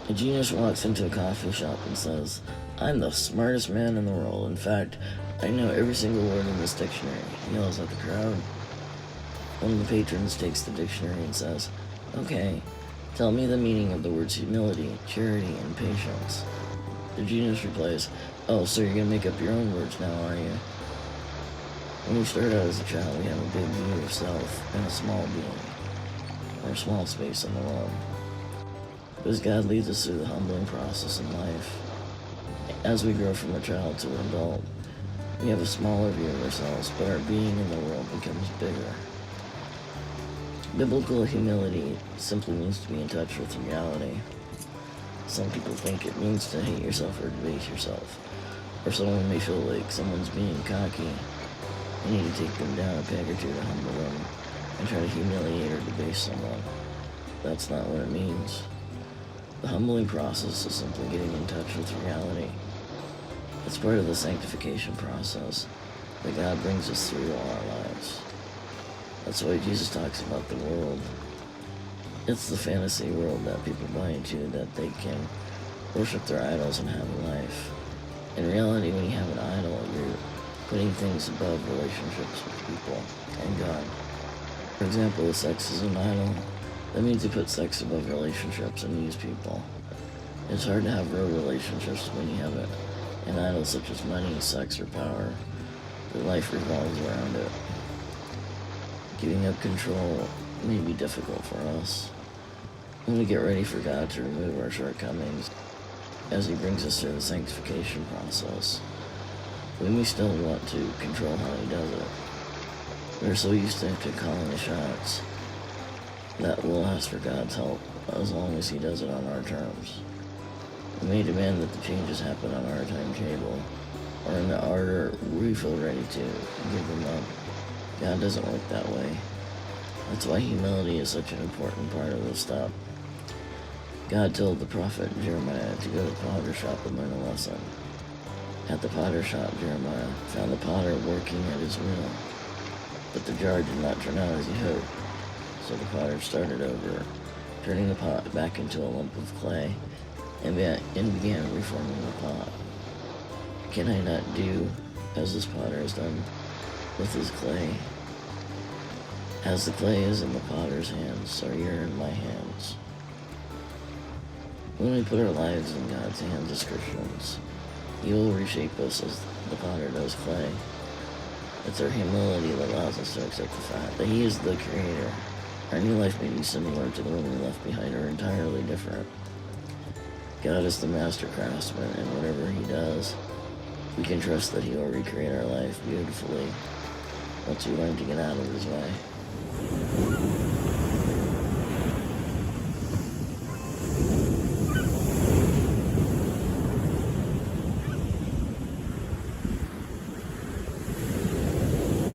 A genius walks into a coffee shop and says, "I'm the smartest man in the world. In fact, I know every single word in this dictionary," he yells at the crowd. One of the patrons takes the dictionary and says, "Okay, tell me the meaning of the words humility, charity, and patience." The genius replies, "Oh, so you're gonna make up your own words now, are you?" When we start out as a child, we have a big view of self and a small being, or a small space in the world. But as God leads us through the humbling process in life, as we grow from a child to an adult, we have a smaller view of ourselves, but our being in the world becomes bigger. Biblical humility simply means to be in touch with reality. Some people think it means to hate yourself or debase yourself, or someone may feel like someone's being cocky. You need to take them down a peg or two to humble them, and try to humiliate or debase someone. That's not what it means. The humbling process is simply getting in touch with reality. It's part of the sanctification process that God brings us through all our lives. That's why Jesus talks about the world. It's the fantasy world that people buy into, that they can worship their idols and have a life. In reality, when you have an idol, you're putting things above relationships with people and God. For example, if sex is an idol, that means you put sex above relationships and use people. It's hard to have real relationships when you have an idol such as money, sex, or power. Your life revolves around it. Giving up control may be difficult for us. When we get ready for God to remove our shortcomings, as He brings us through the sanctification process, we may still want to control how He does it. We're so used to calling the shots that we'll ask for God's help as long as He does it on our terms. We may demand that the changes happen on our timetable, or in the order we feel ready to give them up. God doesn't work that way. That's why humility is such an important part of this step. God told the prophet Jeremiah to go to the potter shop and learn a lesson. At the potter shop, Jeremiah found the potter working at his wheel, but the jar did not turn out as he hoped. So the potter started over, turning the pot back into a lump of clay, and began reforming the pot. Can I not do as this potter has done with his clay? As the clay is in the potter's hands, so you're in my hands. When we put our lives in God's hands as Christians, He will reshape us as the potter does clay. It's our humility that allows us to accept the fact that He is the Creator. Our new life may be similar to the one we left behind, or entirely different. God is the master craftsman, and whatever He does, we can trust that He will recreate our life beautifully once we learn to get out of His way.